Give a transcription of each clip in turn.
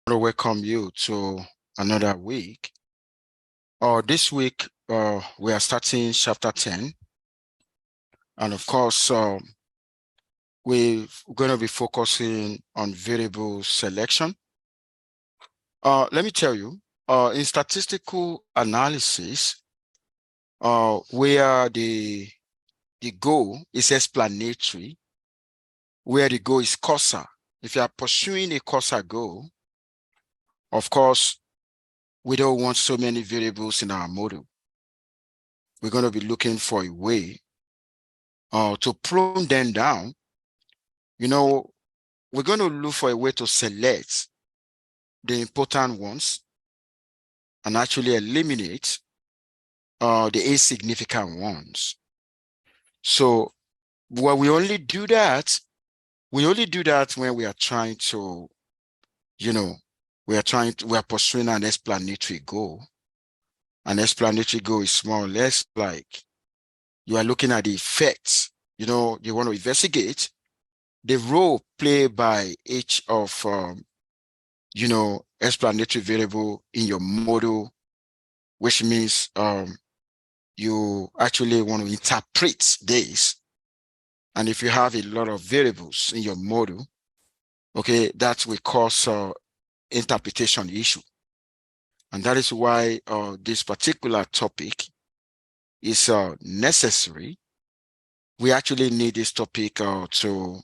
to welcome you to another week. This week, we are starting chapter 10. And of course, we're going to be focusing on variable selection. Let me tell you, in statistical analysis, where the goal is explanatory, where the goal is causal. If you are pursuing a causal goal, of course, we don't want so many variables in our model. We're going to be looking for a way to prune them down. You know, we're going to look for a way to select the important ones and actually eliminate the insignificant ones. So, well, we only do that when we are trying to, we are pursuing an explanatory goal. An explanatory goal is more or less like you are looking at the effects. You want to investigate the role played by each of, explanatory variable in your model, which means you actually want to interpret this. And if you have a lot of variables in your model, okay, that will cause interpretation issue. And that is why this particular topic is necessary. We actually need this topic to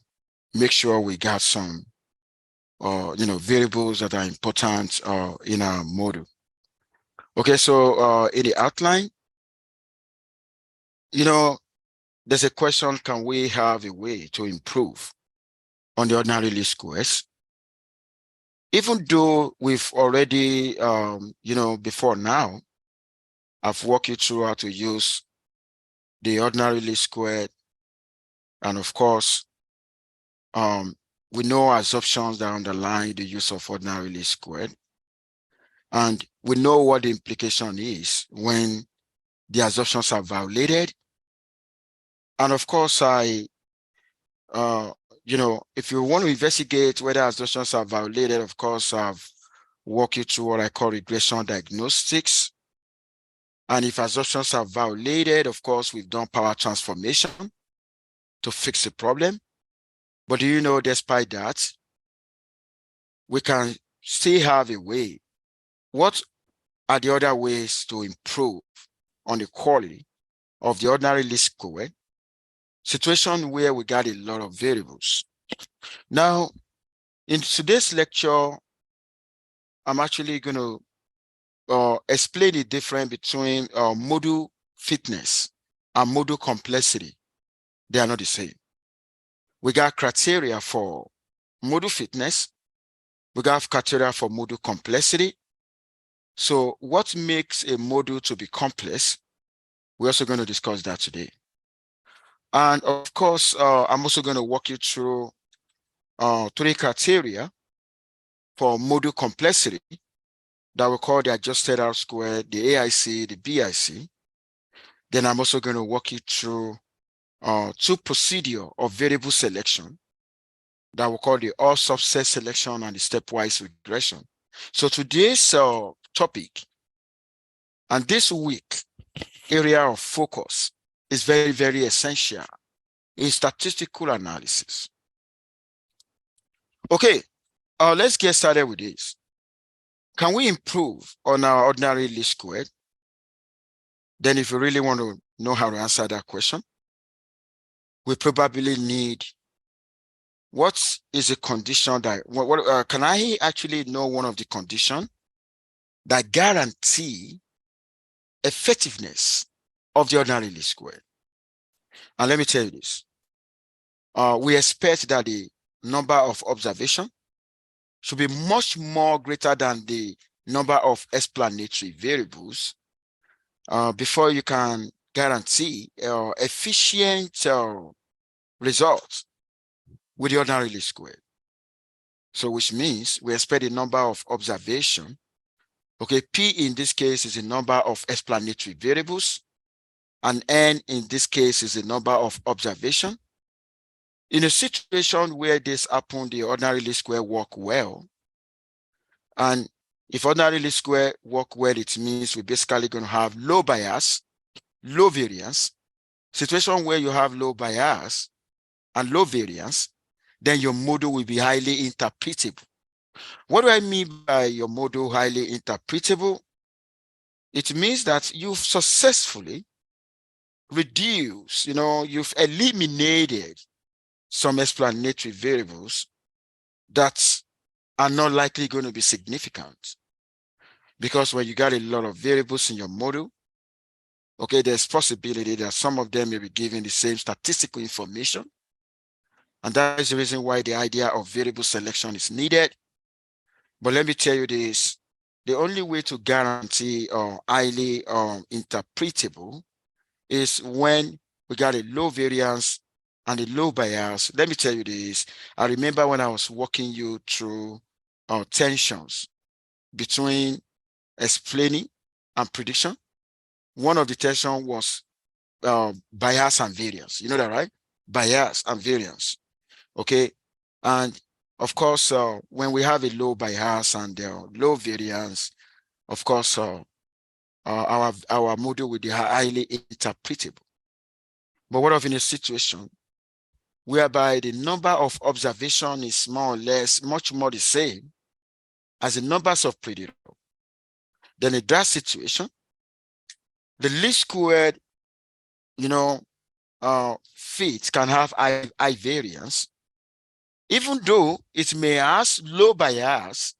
make sure we got some variables that are important in our model. Okay, so in the outline, there's a question: can we have a way to improve on the ordinary least squares? Even though we've already, before now, I've walked you through how to use the ordinary least square, and of course, we know assumptions that underlie the use of ordinary least squared, and we know what the implication is when the assumptions are violated. And of course, if you want to investigate whether assumptions are violated, of course, I've walked you through what I call regression diagnostics. And if assumptions are violated, of course, we've done power transformation to fix the problem. But do you know, despite that, we can still have a way. What are the other ways to improve on the quality of the ordinary least square situation where we got a lot of variables? Now, in today's lecture, I'm actually going to explain the difference between model fitness and model complexity. They are not the same. We got criteria for model fitness. We got criteria for model complexity. So what makes a model to be complex? We're also going to discuss that today. And of course, I'm also going to walk you through 3 criteria for model complexity that we call the adjusted R squared, the AIC, the BIC. Then I'm also going to walk you through 2 procedures of variable selection that we call the all subset selection and the stepwise regression. So today's topic and this week area of focus is very, very essential in statistical analysis. Okay, let's get started with this. Can we improve on our ordinary least squared? Then if you really want to know how to answer that question, we probably need what is a condition that, can I actually know one of the conditions that guarantee effectiveness of the ordinary least squared? And let me tell you this. We expect that the number of observations should be much more greater than the number of explanatory variables before you can guarantee efficient results with the ordinary least squared. So which means we expect the number of observation. Okay, P in this case is the number of explanatory variables, and N in this case is the number of observation. In a situation where this happens, the ordinary least square work well. And if ordinary least square work well, it means we're basically going to have low bias, low variance. Situation where you have low bias and low variance, then your model will be highly interpretable. What do I mean by your model highly interpretable? It means that you've successfully reduced, you've eliminated some explanatory variables that are not likely going to be significant. Because when you got a lot of variables in your model, okay, there's possibility that some of them may be given the same statistical information. And that is the reason why the idea of variable selection is needed. But let me tell you this, the only way to guarantee highly interpretable is when we got a low variance and a low bias. Let me tell you this. I remember when I was walking you through tensions between explaining and prediction. One of the tension was bias and variance. You know that, right? Bias and variance. Okay. And of course, when we have a low bias and low variance, of course, our model will be highly interpretable. But what if in a situation whereby the number of observation is more or less much more the same as the numbers of predictors? Then in that situation, the least squared, fit can have high variance, even though it may have low bias,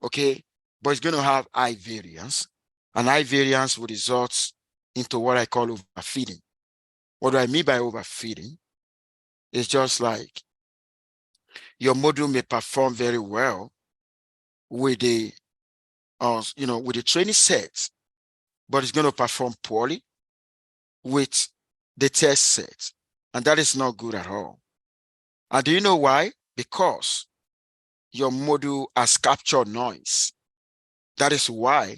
okay, but it's going to have high variance, and high variance will result into what I call overfitting. What do I mean by overfitting? It's just like your model may perform very well with the, with the training set, but it's going to perform poorly with the test set, and that is not good at all. And do you know why? Because your model has captured noise. That is why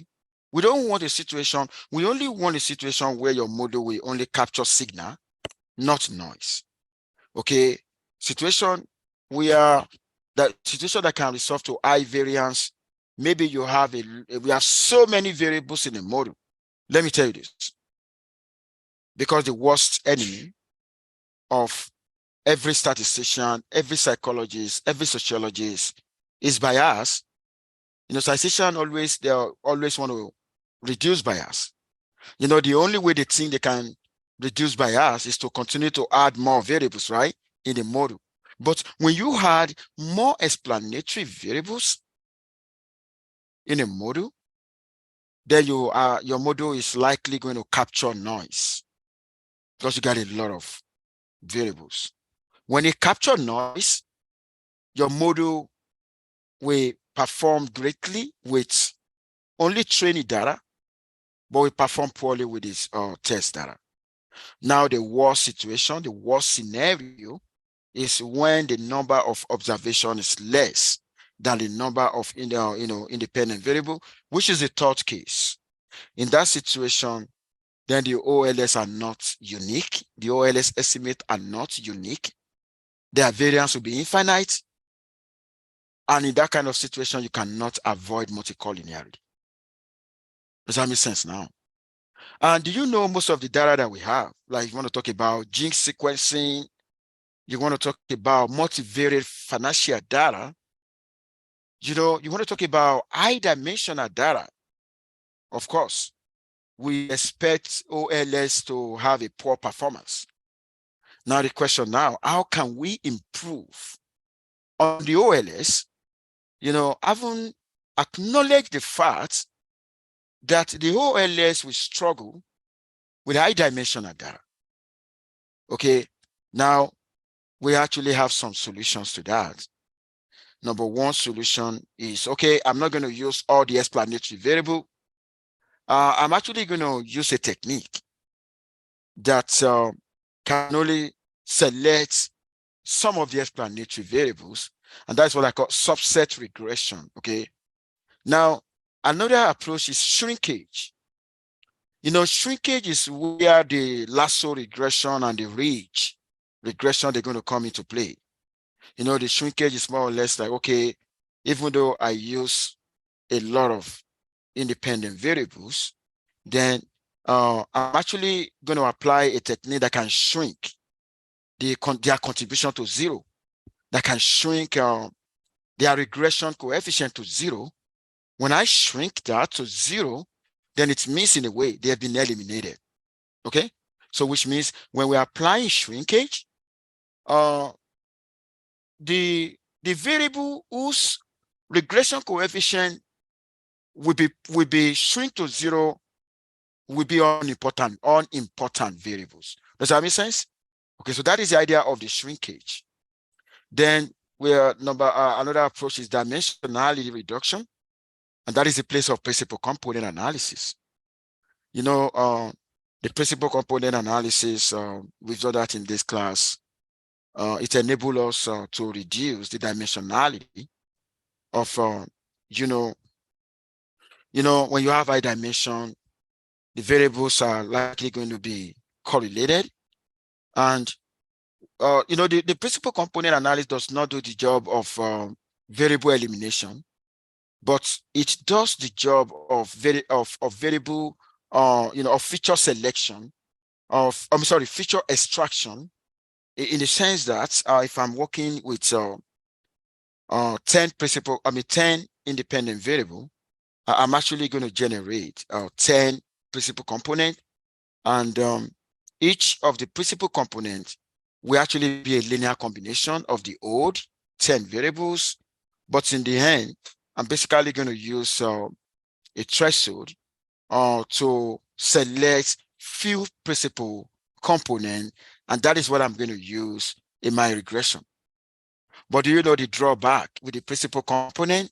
we don't want a situation, we only want a situation where your model will only capture signal, not noise. Okay, situation that can resolve to high variance. Maybe you have we have so many variables in the model. Let me tell you this, because the worst enemy of every statistician, every psychologist, every sociologist is bias. Statisticians they always want to reduce bias. The only way they think they can reduce bias is to continue to add more variables, right, in the model. But when you add more explanatory variables in a model, then your model is likely going to capture noise because you got a lot of variables. When it captures noise, your model will perform greatly with only training data, but we perform poorly with this test data. Now, the worst situation, the worst scenario is when the number of observation is less than the number of independent variable, which is the third case. In that situation, then the OLS are not unique. The OLS estimates are not unique. Their variance will be infinite. And in that kind of situation, you cannot avoid multicollinearity. Does that make sense now? And do you know most of the data that we have? Like, you want to talk about gene sequencing, you want to talk about multivariate financial data, you want to talk about high dimensional data. Of course, we expect OLS to have a poor performance. Now the question now, how can we improve on the OLS? Having acknowledged the fact that the OLS will struggle with high dimensional data. Okay, now we actually have some solutions to that. Number one solution is, okay, I'm not going to use all the explanatory variable. I'm actually going to use a technique that can only select some of the explanatory variables, and that's what I call subset regression. Okay, now another approach is shrinkage. Shrinkage is where the lasso regression and the ridge regression, they're going to come into play. The shrinkage is more or less like, okay, even though I use a lot of independent variables, then I'm actually going to apply a technique that can shrink their contribution to zero, that can shrink their regression coefficient to zero. When I shrink that to zero, then it means in a way they have been eliminated. Okay, so which means when we're applying shrinkage, uh, the variable whose regression coefficient will be shrink to zero will be unimportant variables. Does that make sense? Okay, so that is the idea of the shrinkage. Then another approach is dimensionality reduction, and that is the place of principal component analysis. The principal component analysis, we've done that in this class. It enables us to reduce the dimensionality of, when you have high dimension, the variables are likely going to be correlated. And, the principal component analysis does not do the job of variable elimination, but it does the job of variable, of feature selection, feature extraction, in the sense that if I'm working with 10 independent variable, I'm actually going to generate 10 principal component, and each of the principal components will actually be a linear combination of the old 10 variables. But in the end, I'm basically going to use a threshold to select few principal component, and that is what I'm going to use in my regression. But do you know the drawback with the principal component?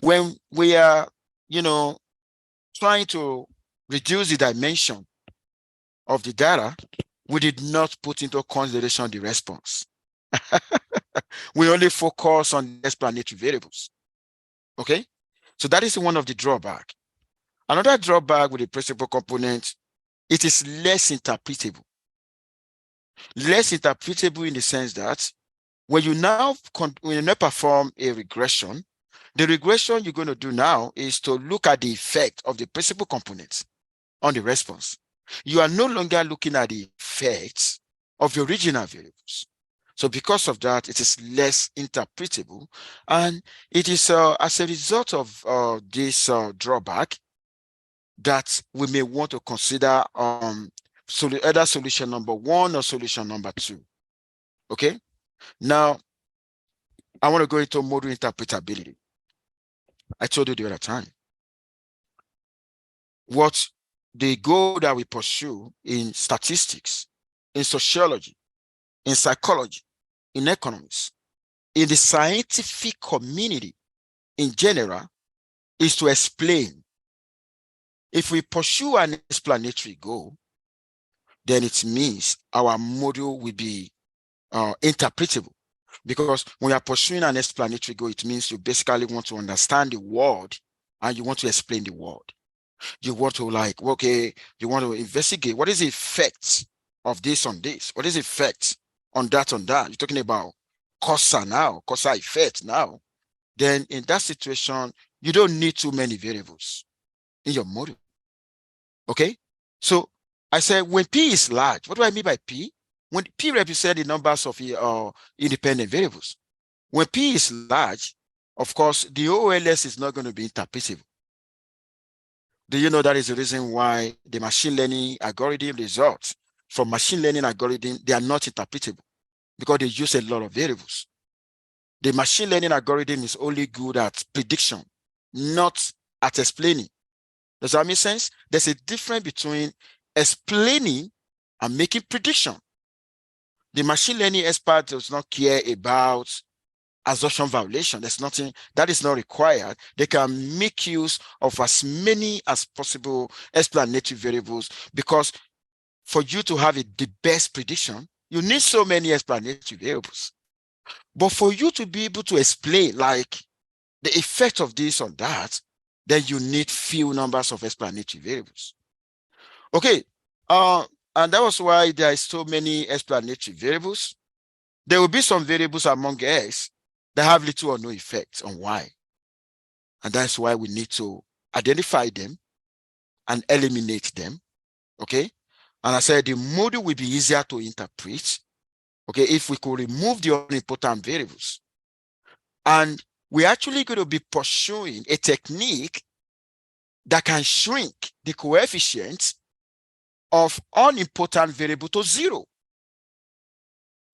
When we are, trying to reduce the dimension of the data, we did not put into consideration the response. We only focus on the explanatory variables. Okay, so that is one of the drawback. Another drawback with the principal component, it is less interpretable. Less interpretable in the sense that when you now perform a regression, the regression you're going to do now is to look at the effect of the principal components on the response. You are no longer looking at the effects of the original variables. So because of that, it is less interpretable. And it is as a result of this drawback that we may want to consider either solution number 1 or solution number 2. Okay, now I want to go into model interpretability. I told you the other time what the goal that we pursue in statistics, in sociology, in psychology, in economics, in the scientific community in general, is to explain. If we pursue an explanatory goal, then it means our model will be interpretable. Because when you are pursuing an explanatory goal, it means you basically want to understand the world and you want to explain the world. You want to you want to investigate what is the effect of this on this? What is the effect on that on that? You're talking about causa effect now. Then in that situation, you don't need too many variables in your model. Okay? So I said when P is large, what do I mean by P? When P represents the numbers of independent variables. When P is large, of course, the OLS is not going to be interpretable. Do you know that is the reason why the machine learning algorithm results from machine learning algorithm, they are not interpretable because they use a lot of variables. The machine learning algorithm is only good at prediction, not at explaining. Does that make sense? There's a difference between explaining and making prediction. The machine learning expert does not care about assumption violation. There's nothing that is not required. They can make use of as many as possible explanatory variables, because for you to have the best prediction, you need so many explanatory variables. But for you to be able to explain like the effect of this or that, then you need few numbers of explanatory variables. Okay, and that was why there is so many explanatory variables. There will be some variables among X that have little or no effect on Y. And that's why we need to identify them and eliminate them. Okay. And I said the model will be easier to interpret. Okay. If we could remove the unimportant variables. And we're actually going to be pursuing a technique that can shrink the coefficients of unimportant variable to zero.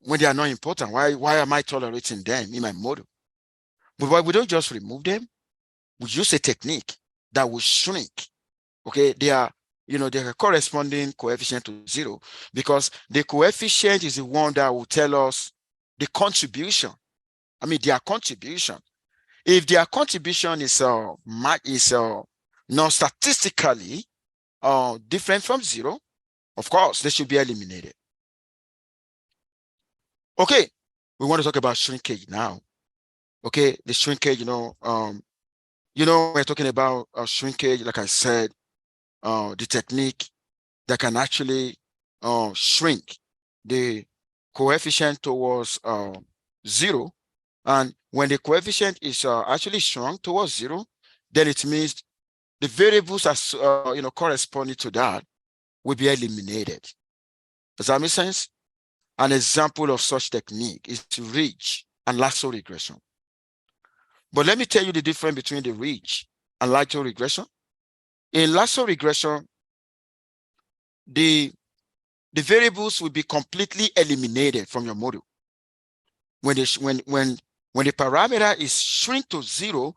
When they are not important, why am I tolerating them in my model? But we don't just remove them. We use a technique that will shrink. Okay, they are corresponding coefficient to zero, because the coefficient is the one that will tell us the contribution. I mean, their contribution. If their contribution is not statistically different from zero, of course, they should be eliminated. Okay, we want to talk about shrinkage now. Okay, the shrinkage, we're talking about shrinkage, like I said, the technique that can actually shrink the coefficient towards zero. And when the coefficient is actually shrunk towards zero, then it means the variables are corresponding to that will be eliminated. Does that make sense? An example of such technique is ridge and lasso regression. But let me tell you the difference between the ridge and lasso regression. In lasso regression, the variables will be completely eliminated from your model. When the parameter is shrink to zero,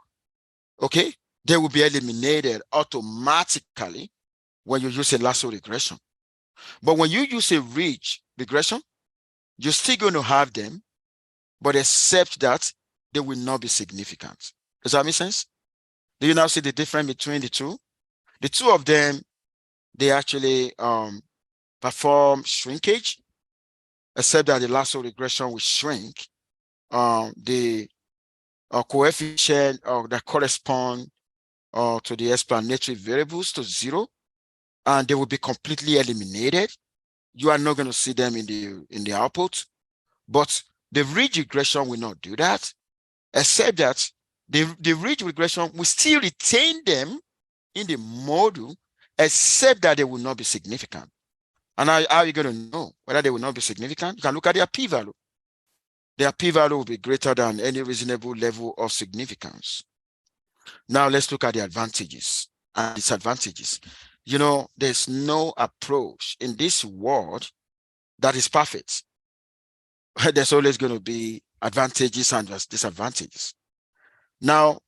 okay, they will be eliminated automatically when you use a lasso regression. But when you use a ridge regression, you're still going to have them, but except that they will not be significant. Does that make sense? Do you now see the difference between the two? The two of them, they actually perform shrinkage, except that the lasso regression will shrink the coefficient that correspond to the explanatory variables to zero, and they will be completely eliminated. You are not going to see them in the output. But the ridge regression will not do that, except that the ridge regression will still retain them in the model, except that they will not be significant. And how are you going to know whether they will not be significant? You can look at their p-value. Their p-value will be greater than any reasonable level of significance. Now let's look at the advantages and disadvantages. There's no approach in this world that is perfect. There's always going to be advantages and disadvantages. Now,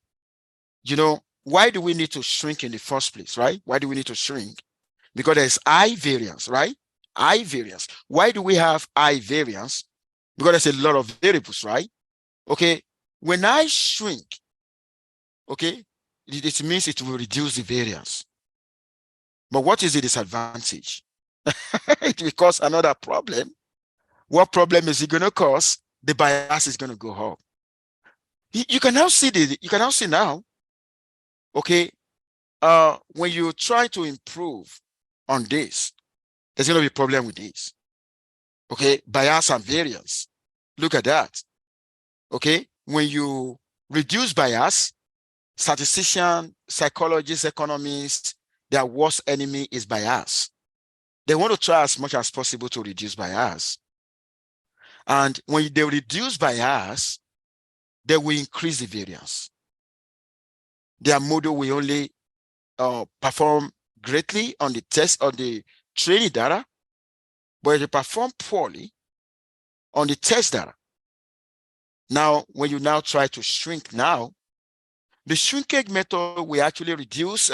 why do we need to shrink in the first place, right? Why do we need to shrink? Because there's high variance, right? High variance. Why do we have high variance? Because there's a lot of variables, right? Okay, when I shrink, okay, it means it will reduce the variance. But what is the disadvantage? It will cause another problem. What problem is it going to cause? The bias is going to go up. You can now see now, okay, when you try to improve on this, there's going to be a problem with this. Okay, bias and variance. Look at that. Okay, when you reduce bias, statisticians, psychologists, economists, their worst enemy is bias. They want to try as much as possible to reduce bias. And when they reduce bias, they will increase the variance. Their model will only perform greatly on the test, on the training data, but if they perform poorly on the test data. Now, when you now try to shrink now, the shrinkage method will actually reduce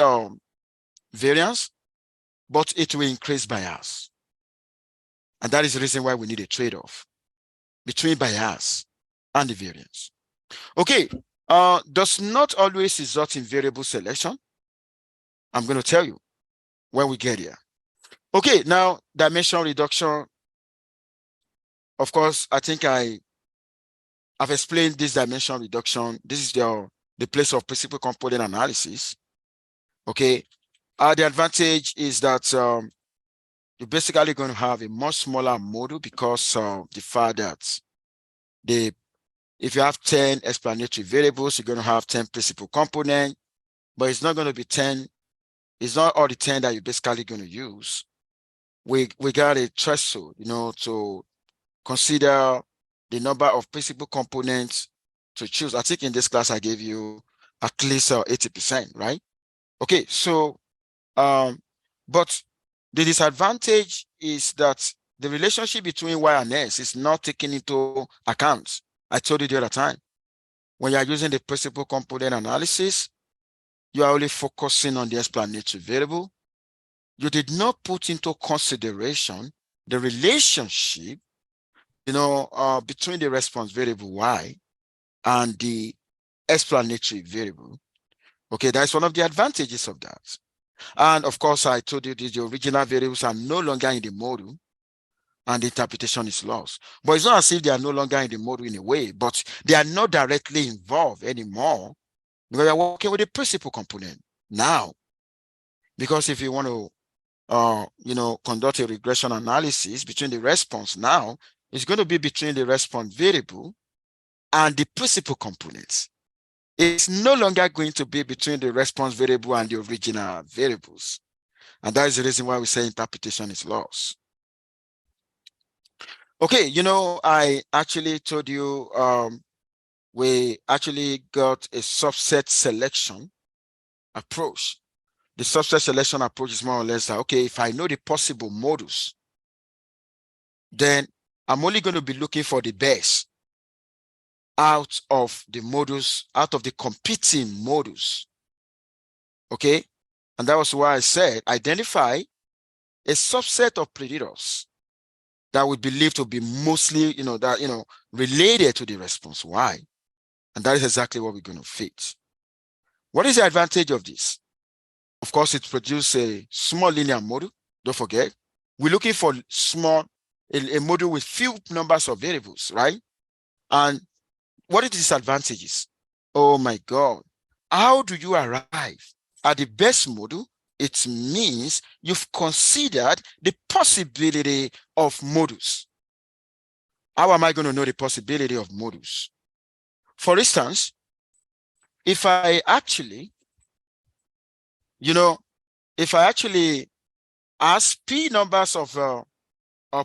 variance, but it will increase bias. And that is the reason why we need a trade-off between bias and the variance. Okay, does not always result in variable selection. I'm going to tell you when we get here. Okay, now dimension reduction. Of course, I think I've explained this dimension reduction. This is the place of principal component analysis. Okay, the advantage is that you're basically going to have a much smaller model because of the fact that the If you have 10 explanatory variables, you're going to have 10 principal components, but it's not going to be 10. It's not all the 10 that you're basically going to use. We got a threshold, to consider the number of principal components to choose. I think in this class, I gave you at least 80%, right? Okay, so, but the disadvantage is that the relationship between Y and S is not taken into account. I told you the other time, when you're using the principal component analysis, you are only focusing on the explanatory variable. You did not put into consideration the relationship, between the response variable Y and the explanatory variable. Okay, that's one of the advantages of that. And of course, I told you that the original variables are no longer in the module and the interpretation is lost. But it's not as if they are no longer in the module in a way, but they are not directly involved anymore because you're working with the principal component now. Because if you want to conduct a regression analysis between the response now, it's going to be between the response variable and the principal components. It's no longer going to be between the response variable and the original variables. And that is the reason why we say interpretation is lost. Okay, I actually told you we actually got a subset selection approach. The subset selection approach is more or less that, okay, if I know the possible modus, then I'm only going to be looking for the best out of the modus, out of the competing modus. Okay, and that was why I said identify a subset of predictors that we believe to be mostly, related to the response Y. And that is exactly what we're going to fit. What is the advantage of this? Of course, it produces a small linear model. Don't forget, we're looking for a model with few numbers of variables, right? And what are the disadvantages? Oh my God. How do you arrive at the best model? It means you've considered the possibility of models. How am I going to know the possibility of models? For instance, if I actually, ask P numbers of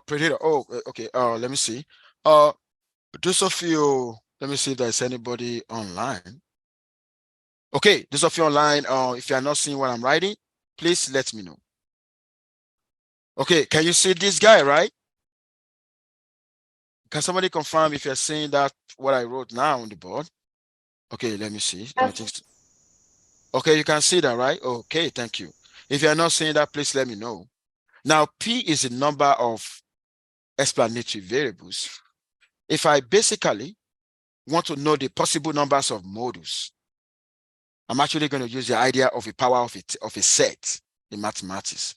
predator. Oh, okay. Let me see. Those of you, let me see if there's anybody online. Okay, those of you online, if you are not seeing what I'm writing, please let me know. Okay, can you see this guy, right? Can somebody confirm if you're seeing that what I wrote now on the board? Okay, let me see. Okay, you can see that, right? Okay, thank you. If you're not seeing that, please let me know. Now, P is the number of explanatory variables. If I basically want to know the possible numbers of models, I'm actually going to use the idea of a power of a set in mathematics,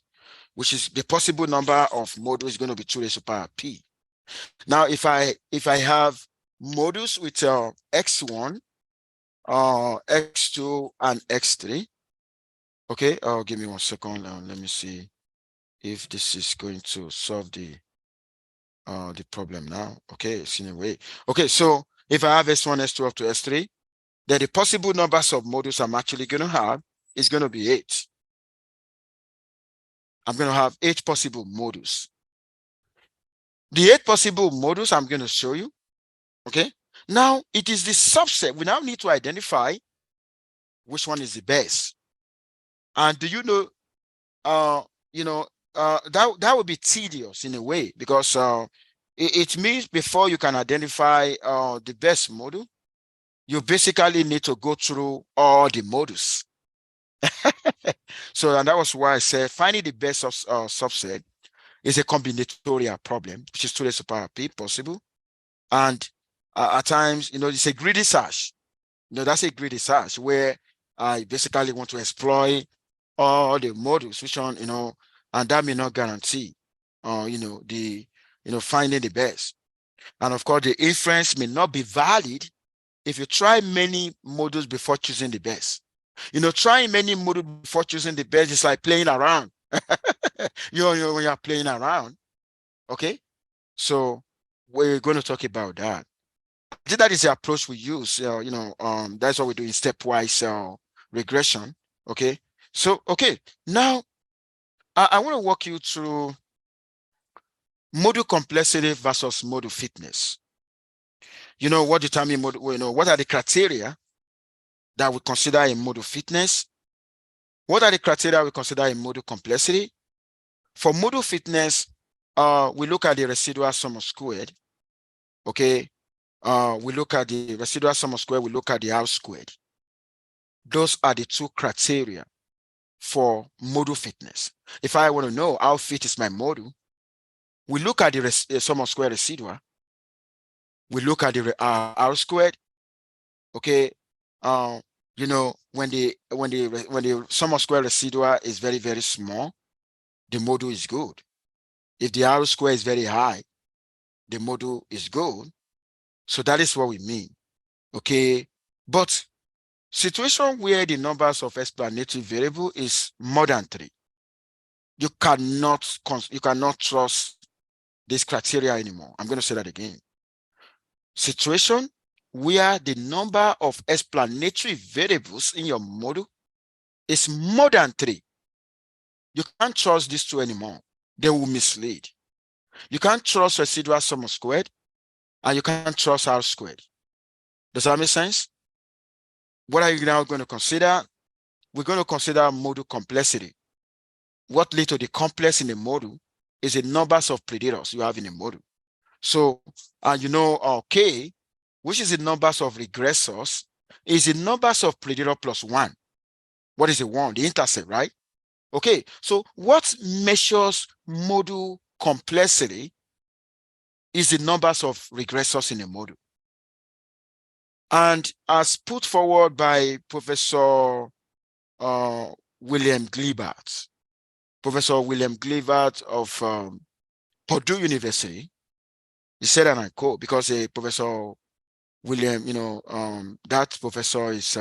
which is the possible number of models is going to be 2 raised to the power P. Now, if I have models with x1, x2, and x3, okay, give me 1 second. Let me see if this is going to solve the problem now. Okay, it's in a way. Okay, so if I have s1, s2 up to s3, then the possible numbers of models I'm actually going to have is going to be 8. I'm going to have 8 possible models. The 8 possible models I'm going to show you. Okay, now it is the subset. We now need to identify which one is the best. And do you know, that would be tedious in a way because it means before you can identify the best model, you basically need to go through all the models. So, and that was why I said finding the best subset is a combinatorial problem, which is 2 raised to the power P possible. And at times, it's a greedy search. That's a greedy search where I basically want to exploit all the models, which one, and that may not guarantee, finding the best. And of course, the inference may not be valid if you try many models before choosing the best. Trying many models before choosing the best is like playing around. When you're playing around. Okay. So we're going to talk about that. That is the approach we use. That's what we do in stepwise regression. Okay. So, okay. Now, I want to walk you through module complexity versus module fitness. What determine module, what are the criteria that we consider in module fitness? What are the criteria we consider in module complexity? For module fitness, we look at the residual sum of squared. Okay. We look at the residual sum of squared, we look at the R squared. Those are the two criteria for module fitness. If I want to know how fit is my module, we look at the sum of square residual. We look at the R squared. Okay. When the sum of square residual is very, very small, the module is good. If the R square is very high, the module is good. So that is what we mean. Okay. But situation where the numbers of explanatory variable is more than 3, you cannot trust this criteria anymore. I'm going to say that again. Situation where the number of explanatory variables in your model is more than 3. You can't trust these two anymore. They will mislead. You can't trust residual sum of squared, and you can't trust R squared. Does that make sense? What are you now going to consider? We're going to consider module complexity. What leads to the complex in the module is the numbers of predators you have in a module. So, K, which is the numbers of regressors, is the numbers of predator plus 1. What is the 1? The intercept, right? Okay, so what measures module complexity is the numbers of regressors in a module. And as put forward by Professor William Glibert, of Purdue University, he said, and I quote, because Professor William, that professor is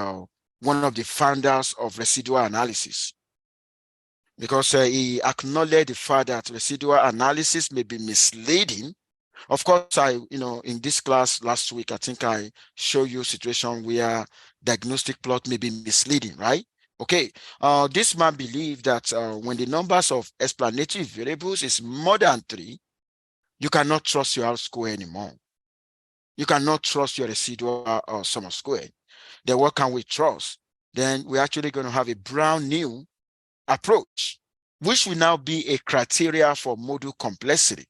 one of the founders of residual analysis, because he acknowledged the fact that residual analysis may be misleading. Of course, in this class last week, I think I showed you a situation where diagnostic plot may be misleading, right? Okay, this man believed that when the numbers of explanatory variables is more than 3, you cannot trust your R square anymore. You cannot trust your residual sum of squared. Then what can we trust? Then we're actually going to have a brand new approach, which will now be a criteria for module complexity.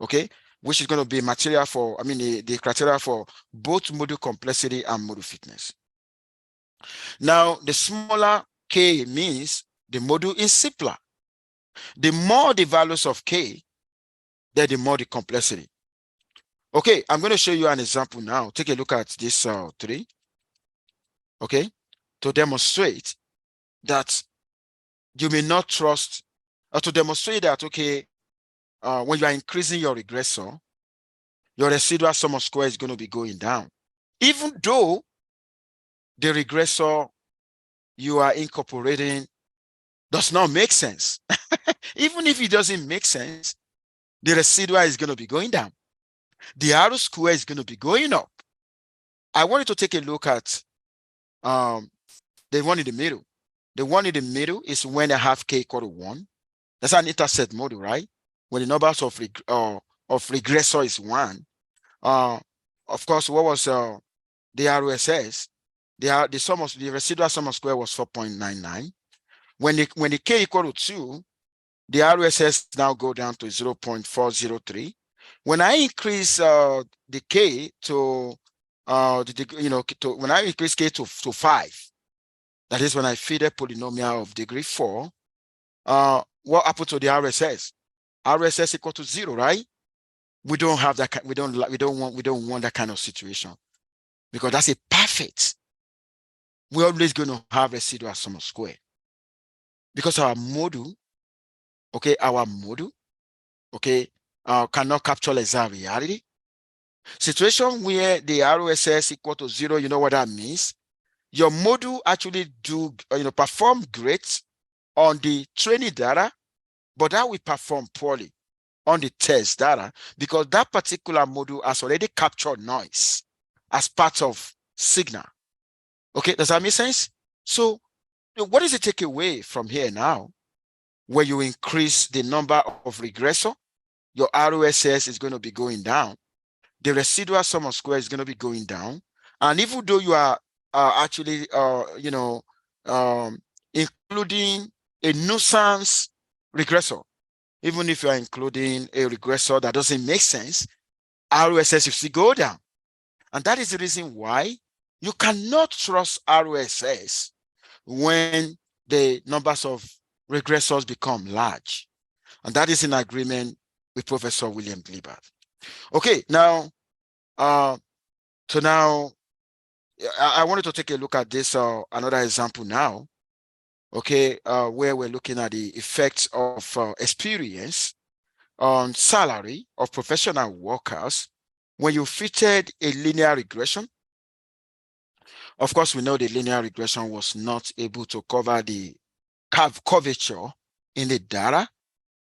Okay, which is going to be material for, the criteria for both module complexity and module fitness. Now, the smaller K means the module is simpler. The more the values of K, then the more the complexity. Okay, I'm going to show you an example now. Take a look at this 3. Okay, to demonstrate that you may not trust, or to demonstrate that, okay, when you are increasing your regressor, your residual sum of square is going to be going down, even though the regressor you are incorporating does not make sense. Even if it doesn't make sense, the residual is going to be going down. The R square is going to be going up. I wanted to take a look at the one in the middle. The one in the middle is when I have K equal to 1. That's an intercept model, right? When the numbers of regressor is 1. Of course, what was the RSS? The residual sum of square was 4.99. When the K equal to 2, the RSS now go down to 0.403. When I increase the K to when I increase K to 5, that is when I feed a polynomial of degree 4, what happened to the RSS? RSS equal to 0, right? We don't have that. We don't want that kind of situation, because that's a perfect. We're always going to have residual sum of square, because our module, okay, cannot capture exact reality. Situation where the RSS equal to 0, you know what that means? Your module actually perform great on the training data, but that will perform poorly on the test data, because that particular module has already captured noise. as part of signal. Okay, does that make sense? So what is the takeaway from here now? When you increase the number of regressor, your ROSS is going to be going down. The residual sum of square is going to be going down. And even though you are actually, including a nuisance regressor, even if you are including a regressor that doesn't make sense, ROSS will still go down. And that is the reason why you cannot trust ROSS when the numbers of regressors become large. And that is in agreement with Professor William Glibert. Okay, now, so now I wanted to take a look at this, another example now, okay, where we're looking at the effects of experience on salary of professional workers when you fitted a linear regression. Of course, we know the linear regression was not able to cover the curvature in the data.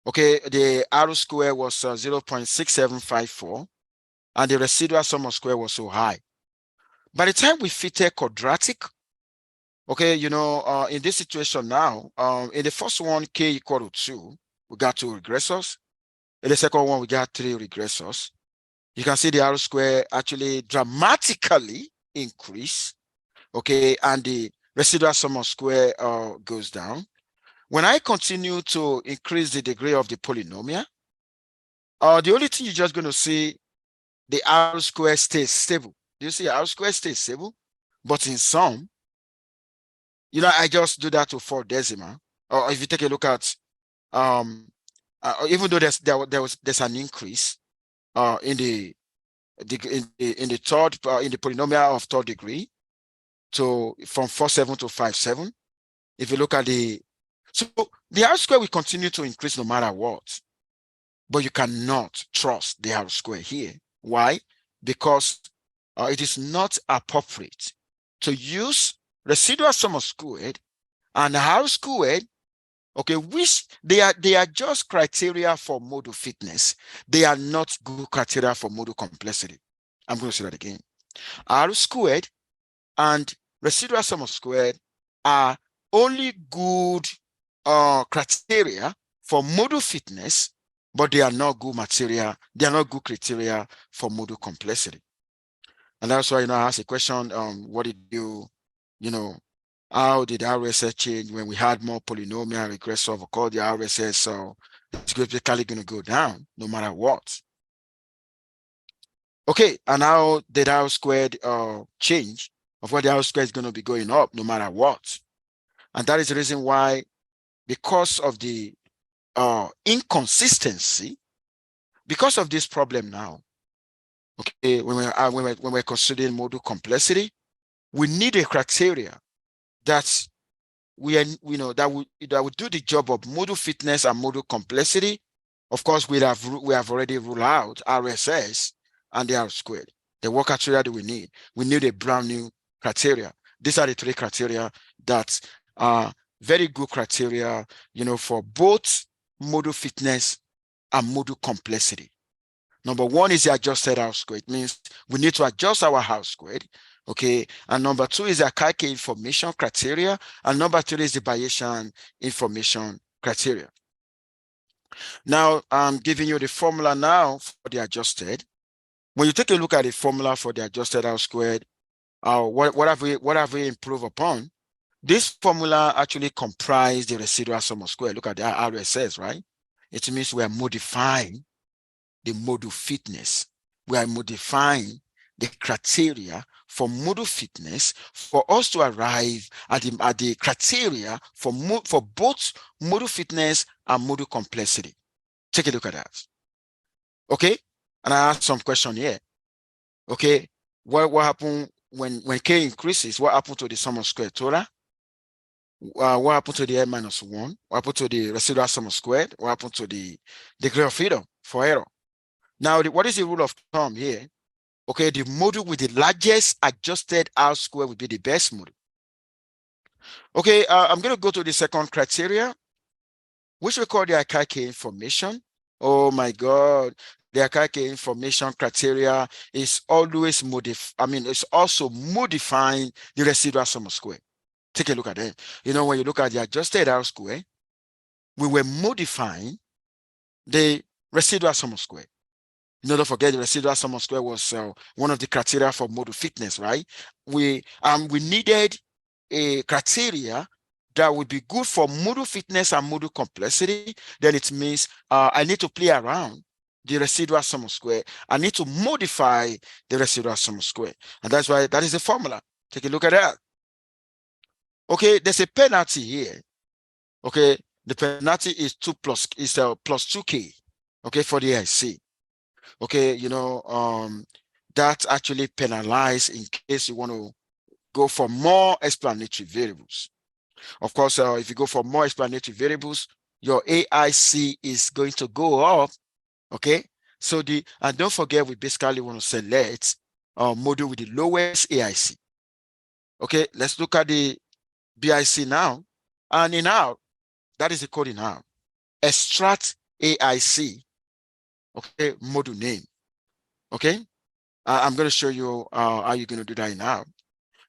Okay, the R square was 0.6754, and the residual sum of square was so high. By the time we fitted quadratic, okay, in this situation now, in the first one, k equal to 2, we got 2 regressors. In the second one, we got 3 regressors. You can see the R square actually dramatically increase, okay, and the residual sum of square goes down. When I continue to increase the degree of the polynomial, the only thing you're just going to see, the R square stays stable. Do you see R square stays stable? But in sum, I just do that to 4 decimal. Or if you take a look at, even though there's an increase in the third in the polynomial of third degree from 47 to 57. If you look at so the R square will continue to increase no matter what, but you cannot trust the R square here. Why? Because it is not appropriate to use residual sum of squared and R squared, okay, which they are just criteria for modal fitness. They are not good criteria for modal complexity. I'm going to say that again. R squared and residual sum of squared are only good criteria for modal fitness, but they are not good material. They are not good criteria for modal complexity. And that's why, I asked a question, what did how did RSS change when we had more polynomial regressor? Of course, the RSS, so it's basically going to go down no matter what. Okay, and how did R squared change? Of course, the R squared is going to be going up no matter what. And that is the reason why, because of the inconsistency, because of this problem now, okay, when we're considering modal complexity, we need a criteria that that would do the job of modal fitness and modal complexity. Of course, we have already ruled out RSS and the R squared. The work criteria that we need. We need a brand new criteria. These are the 3 criteria that are very good criteria, for both modal fitness and modal complexity. Number 1 is the adjusted R squared. It means we need to adjust our R squared. Okay. And number 2 is the Akaike information criteria. And number 3 is the Bayesian information criteria. Now, I'm giving you the formula now for the adjusted. When you take a look at the formula for the adjusted R squared, what have we improved upon? This formula actually comprises the residual sum of square. Look at the RSS, right? It means we are modifying the modal fitness. We are modifying the criteria for modal fitness for us to arrive at the criteria for both modal fitness and modal complexity. Take a look at that. Okay, and I asked some question here. Okay, what happened when k increases? What happened to the sum of square total? What happened to the n minus 1? What happened to the residual sum of squared? What happened to the degree of freedom for error? Now, what is the rule of thumb here? Okay, the module with the largest adjusted R square would be the best module. Okay, I'm going to go to the second criteria, which we call the Akaike information. Oh my God, the archaic information criteria is always it's also modifying the residual sum of square. Take a look at it. When you look at the adjusted R square, we were modifying the residual sum of square. Don't forget the residual sum of square was one of the criteria for model fitness, right? We needed a criteria that would be good for model fitness and model complexity. Then it means I need to play around the residual sum of square. I need to modify the residual sum of square. And that's why that is the formula. Take a look at that. Okay, there's a penalty here. Okay, the penalty is plus 2k. Okay, for the IC. Okay, that actually penalize in case you want to go for more explanatory variables. Of course, if you go for more explanatory variables, your AIC is going to go up. Okay, so and don't forget, we basically want to select model with the lowest AIC. Okay, let's look at the BIC now. And in R, that is the code in R. Extract AIC. Okay, model name. Okay, I'm going to show you how you're going to do that in R.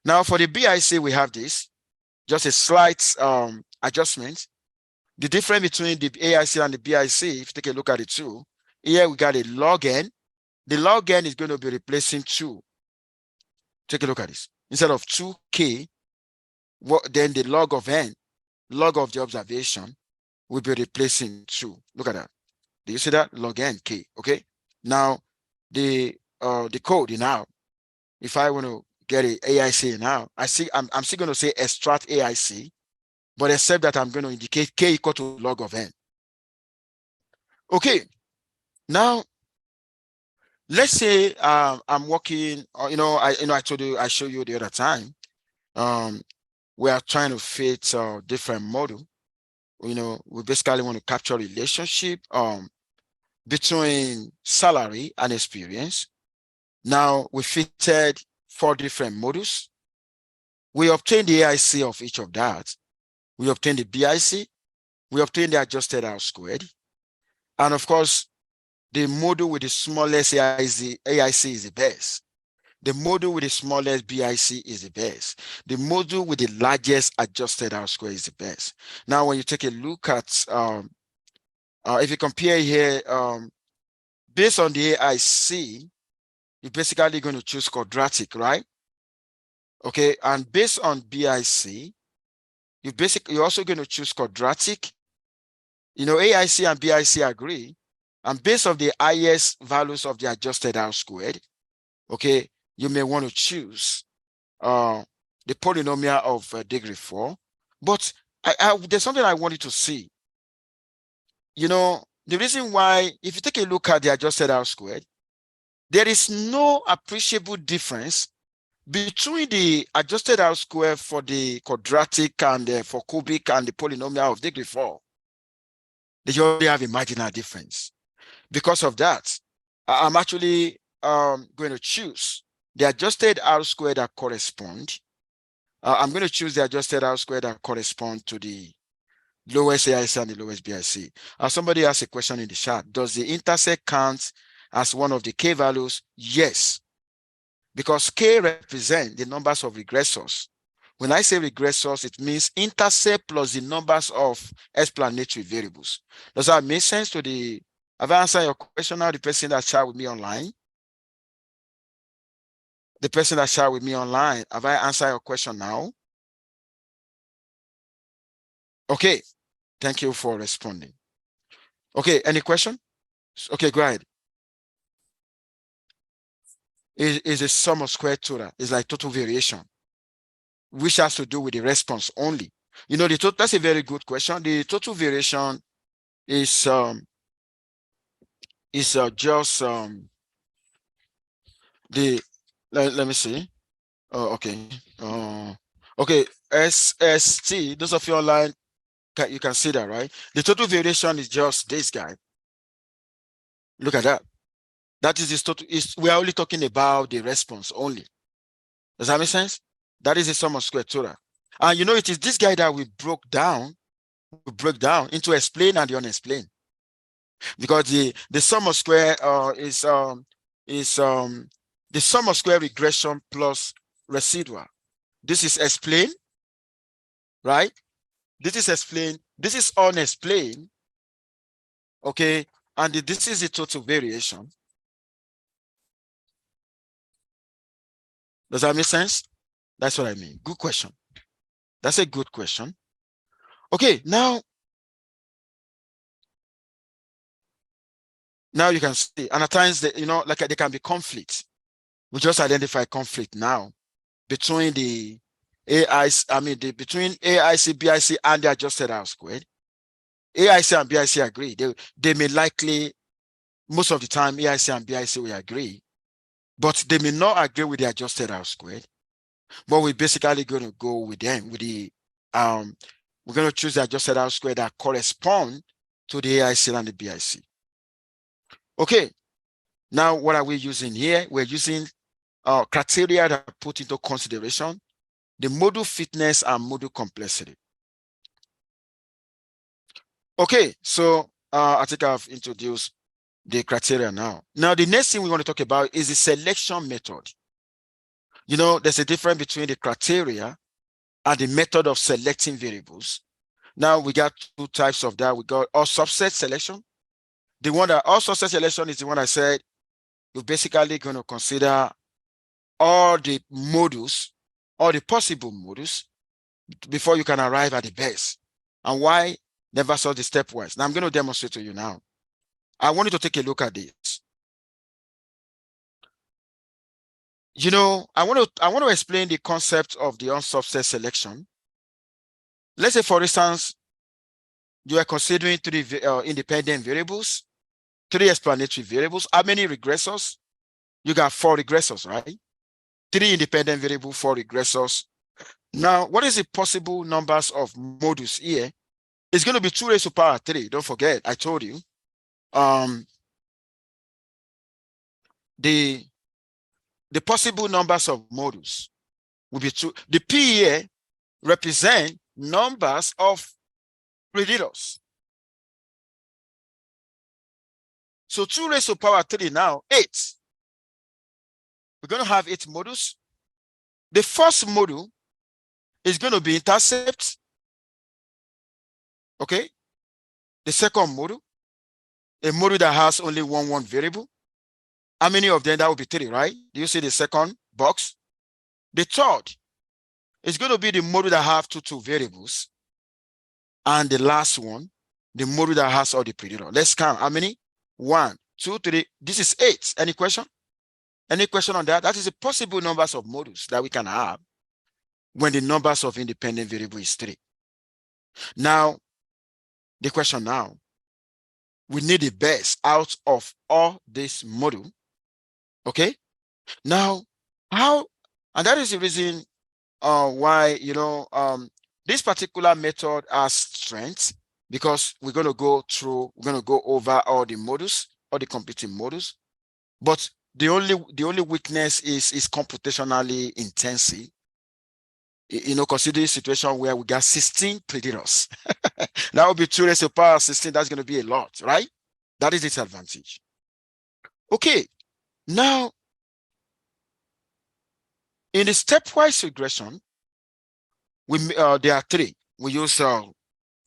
Now for the BIC, we have this, just a slight adjustment. The difference between the AIC and the BIC, if you take a look at it too, here we got a log n. The log n is going to be replacing 2. Take a look at this. Instead of 2k, then the log of n, log of the observation, will be replacing 2. Look at that. Do you see that? Log n k. Okay. Now the code now, if I want to get a AIC now, I'm still going to say extract AIC, but except that I'm going to indicate k equal to log of n. Okay. Now let's say I'm working, I told you, I showed you the other time, we are trying to fit different model. We basically want to capture relationship between salary and experience. Now we fitted 4 different models. We obtained the AIC of each of that. We obtained the BIC. We obtained the adjusted R squared. And of course, the model with the smallest AIC is the best. The model with the smallest BIC is the best. The model with the largest adjusted R square is the best. Now, when you take a look at, if you compare here, based on the AIC, you're basically going to choose quadratic, right? Okay, and based on BIC, you're also going to choose quadratic. AIC and BIC agree, and based on the highest values of the adjusted R squared, okay, you may want to choose the polynomial of degree 4. But there's something I want you to see. The reason why, if you take a look at the adjusted R squared, there is no appreciable difference between the adjusted R square for the quadratic and for cubic and the polynomial of degree 4. They already have a marginal difference. Because of that, I'm actually going to choose the adjusted R squared that correspond. I'm going to choose the adjusted R squared that correspond to the lowest AIC and the lowest BIC. Somebody asked a question in the chat. Does the intersect count as one of the k values? Yes, because k represent the numbers of regressors. When I say regressors, it means intercept plus the numbers of explanatory variables. Does that make sense to the? Have I answered your question now? The person that shared with me online? The person that shared with me online, have I answered your question now? Okay, thank you for responding. Okay, any question? Okay, go ahead. Is a sum of square total. It's like total variation, which has to do with the response only. That's a very good question. The total variation is just let me see. Okay. Okay, SST, those of you online, you can see that, right? The total variation is just this guy. Look at that. That is this total. We are only talking about the response only. Does that make sense? That is the sum of square total. And it is this guy that we broke down into explain and the unexplained. because the sum of square is the sum of square regression plus residual. This is explained, right? This is explained. This is unexplained. Okay, and this is the total variation. Does that make sense? That's what I mean. Good question. That's a good question. Okay, now you can see, and at times they, like there can be conflict. We just identify conflict now between the between AIC, BIC, and the adjusted R squared. AIC and BIC agree. They may likely, most of the time, AIC and BIC will agree, but they may not agree with the adjusted R squared. But we're basically going to go with them with the we're going to choose the adjusted R squared that correspond to the AIC and the BIC. Okay, now what are we using here? We're using criteria that put into consideration the module fitness and module complexity. Okay, so I think I've introduced the criteria now. Now, the next thing we want to talk about is the selection method. There's a difference between the criteria and the method of selecting variables. Now, we got two types of that. We got all subset selection. The one that all subset selection is the one I said you're basically going to consider all the modules, all the possible modules before you can arrive at the best. And why? Never saw the stepwise. Now I'm going to demonstrate to you now. I want you to take a look at this. I want to explain the concept of the unsubset selection. Let's say, for instance, you are considering three independent variables, three explanatory variables. How many regressors? You got 4 regressors, right? 3 independent variables, 4 regressors. Now, what is the possible numbers of modules here? It's going to be 2 raised to power 3. Don't forget, I told you. The possible numbers of modules will be 2. The P here represent numbers of predictors. So 2 raised to power 3 now, 8. We're going to have 8 modules. The first module is going to be intercept. Okay. The second module, a module that has only one variable. How many of them? That will be 3, right? Do you see the second box? The third is going to be the module that have two variables. And the last one, the module that has all the predictors. Let's count. How many? 1, 2, 3. This is 8. Any question? Any question on that? That is the possible numbers of modules that we can have when the numbers of independent variable is 3. Now, the question now, we need the best out of all this module. Okay. Now, how, and that is the reason why, this particular method has strengths, because we're going to go over all the modules, all the computing modules. But the only weakness is computationally intensive. Consider a situation where we got 16 predictors. That would be 2 raised to power 16. That's going to be a lot, right? That is its advantage. Okay, now in the stepwise regression, there are 3. We use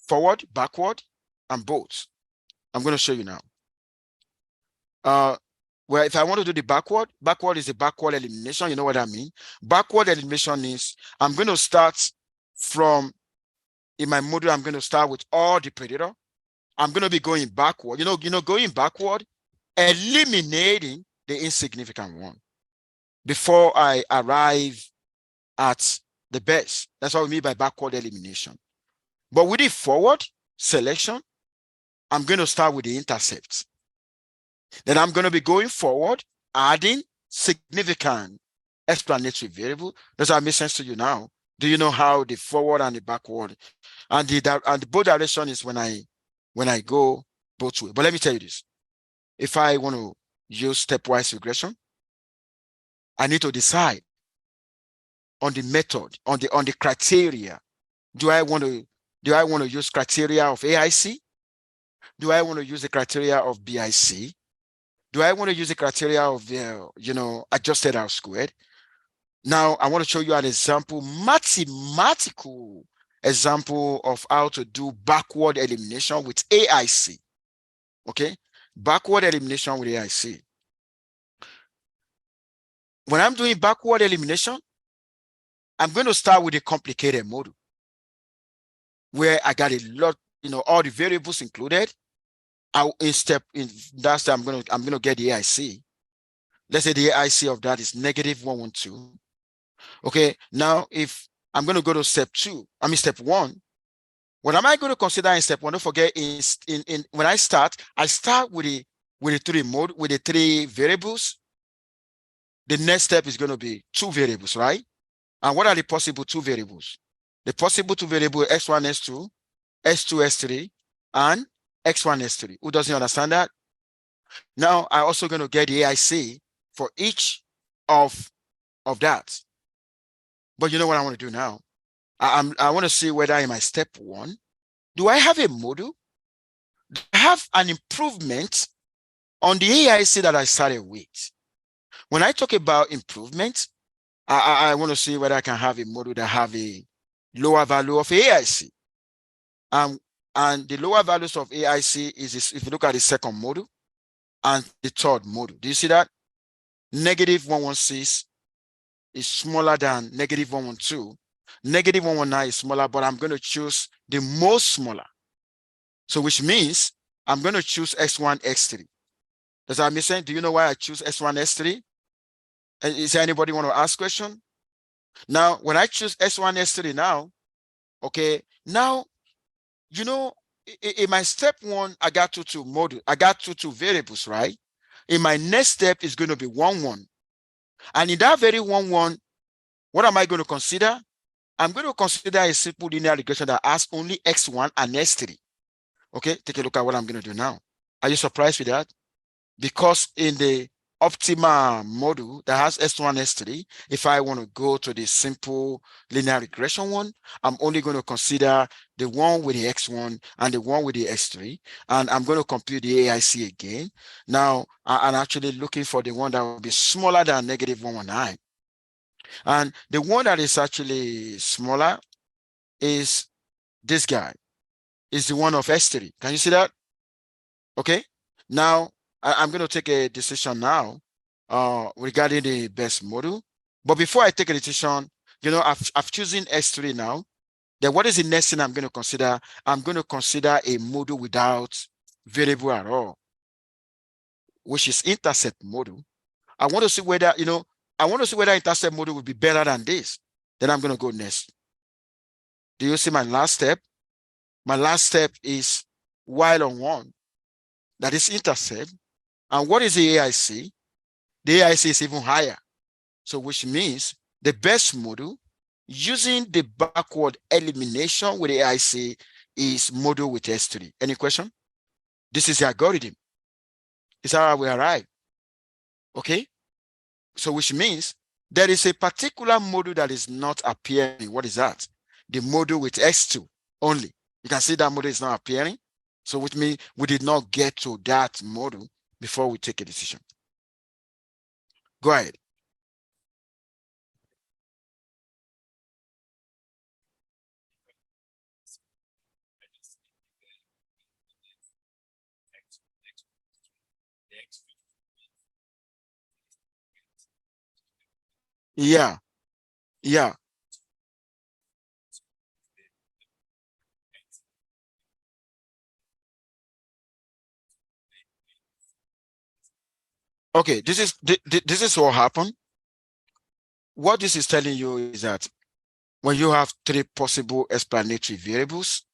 forward, backward, and both. I'm going to show you now. Well, if I want to do the backward is a backward elimination. You know what I mean? Backward elimination is I'm going to start from, in my module, I'm going to start with all the predictor. I'm going to be going backward. Going backward, eliminating the insignificant one before I arrive at the best. That's what we mean by backward elimination. But with the forward selection, I'm going to start with the intercept. Then I'm going to be going forward, adding significant explanatory variable. Does that make sense to you now? Do you know how the forward and the backward and the both direction is when I go both ways? But let me tell you this. If I want to use stepwise regression, I need to decide on the method, on the criteria. Do I want to use criteria of AIC? Do I want to use the criteria of BIC? Do I want to use the criteria of adjusted R squared? Now, I want to show you an example, mathematical example of how to do backward elimination with AIC. Okay, backward elimination with AIC. When I'm doing backward elimination, I'm going to start with a complicated model where I got a lot, all the variables included. I'm gonna get the AIC. Let's say the AIC of that is negative 112. Okay, now if I'm going to go to step step one, what am I going to consider in step one? Don't forget, when I start with the three variables. The next step is going to be two variables, right? And what are the possible two variables? The possible two variables x1, s2, s2, s3, and x1, s3. Who doesn't understand that? Now I'm also going to get the AIC for each of that. But you know what I want to do now? I want to see whether in my step one, do I have a model? Do I have an improvement on the AIC that I started with? When I talk about improvement, I want to see whether I can have a model that have a lower value of AIC. And the lower values of AIC is if you look at the second model and the third model. Do you see that? Negative 116 is smaller than negative 112. Negative 119 is smaller, but I'm going to choose the most smaller. So which means I'm going to choose x1, x3. Does that make sense? Do you know why I choose x1, x3? Is there anybody want to ask question? Now, when I choose s1, s3 now, okay, now, in my step one, I got two model. I got two variables, right? In my next step is going to be 1, 1. And in that very 1, 1, what am I going to consider? I'm going to consider a simple linear regression that has only x1 and s3. Okay, take a look at what I'm going to do now. Are you surprised with that? Because in the optimal model that has s1, s3, if I want to go to the simple linear regression one, I'm only going to consider the one with the x1 and the one with the s3, and I'm going to compute the AIC again. Now, I'm actually looking for the one that will be smaller than negative 119. And the one that is actually smaller is this guy, is the one of s3. Can you see that? Okay. Now, I'm going to take a decision now regarding the best model. But before I take a decision, I've chosen S3 now. Then what is the next thing I'm going to consider? I'm going to consider a model without variable at all, which is intercept model. I want to see whether, intercept model would be better than this. Then I'm going to go next. Do you see my last step? My last step is while on one. That is intercept. And what is the AIC? The AIC is even higher. So which means the best model using the backward elimination with the AIC is model with S3. Any question? This is the algorithm. It's how we arrive. Okay? So which means there is a particular model that is not appearing. What is that? The model with S2 only. You can see that model is not appearing. So which means we did not get to that model before we take a decision. Go ahead. Yeah, yeah. Okay, this is what happened. What this is telling you is that when you have three possible explanatory variables,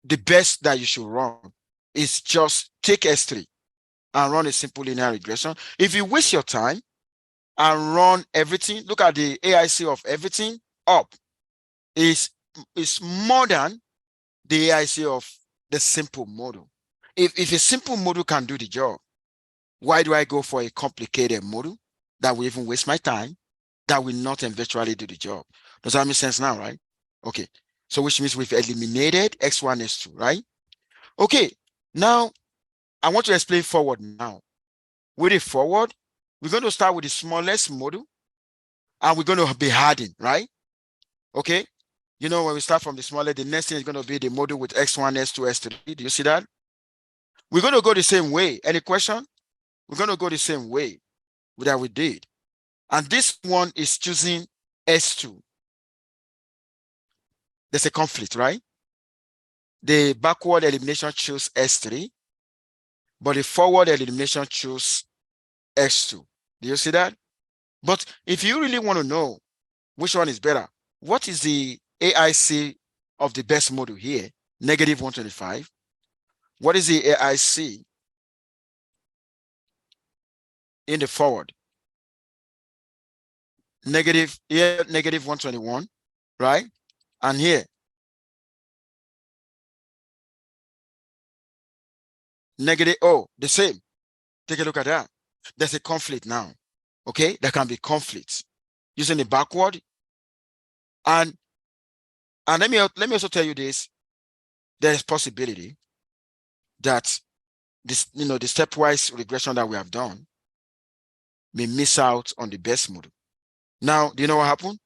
the best that you should run is just take S3 and run a simple linear regression. If you waste your time and run everything, look at the AIC of everything up, is more than the AIC of the simple model. If a simple model can do the job, why do I go for a complicated model that will even waste my time, that will not eventually do the job? Does that make sense now, right? Okay. So which means we've eliminated x1, s2, right? Okay, now I want to explain forward now. With it forward, we're going to start with the smallest module and we're going to be hardened, right? Okay. You know, when we start from the smallest, the next thing is going to be the module with X1, S2, S3. Do you see that? We're going to go the same way. Any question? We're going to go the same way that we did. And this one is choosing S2. There's a conflict, right? The backward elimination choose S3, but the forward elimination choose S2. Do you see that? But if you really want to know which one is better, what is the AIC of the best model here? Negative 125. What is the AIC in the forward? Negative, here, negative 121, right? And here, negative, oh, the same. Take a look at that. There's a conflict now, okay? There can be conflicts using the backward. And let me also tell you this. There is possibility that this, the stepwise regression that we have done may miss out on the best model. Now, do you know what happened?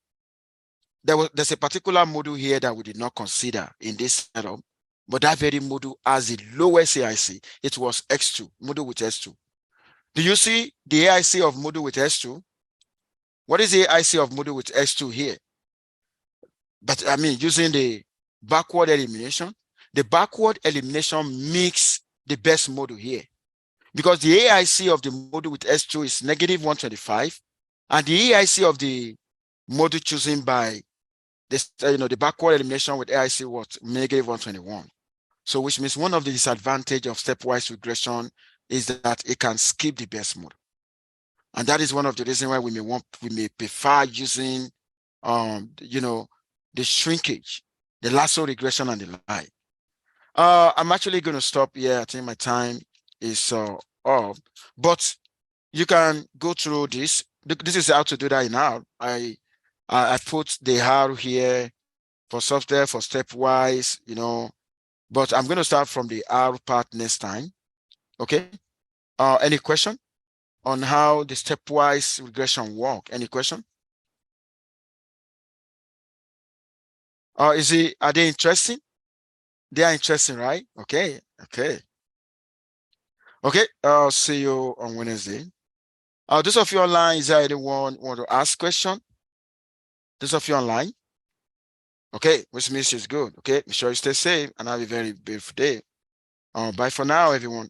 There's a particular module here that we did not consider in this setup, but that very module has the lowest AIC. It was X2, module with S2. Do you see the AIC of module with S2? What is the AIC of module with S2 here? But I mean, using the backward elimination, the backward elimination makes the best module here, because the AIC of the module with S2 is negative 125, and the AIC of the module chosen by this, the backward elimination with AIC was negative 121. So which means one of the disadvantages of stepwise regression is that it can skip the best model. And that is one of the reasons why we may prefer using the shrinkage, the lasso regression and the like. I'm actually going to stop here. I think my time is up, but you can go through this. This is how to do that in R. I put the R here for software, for stepwise, but I'm going to start from the R part next time. Okay. Any question on how the stepwise regression work? Any question? Are they interesting? They are interesting, right? Okay. Okay. Okay. I'll see you on Wednesday. Those of you online, is there anyone want to ask question? Those of you online? Okay, which means it's good. Okay, make sure you stay safe and have a very beautiful day. Bye for now, everyone.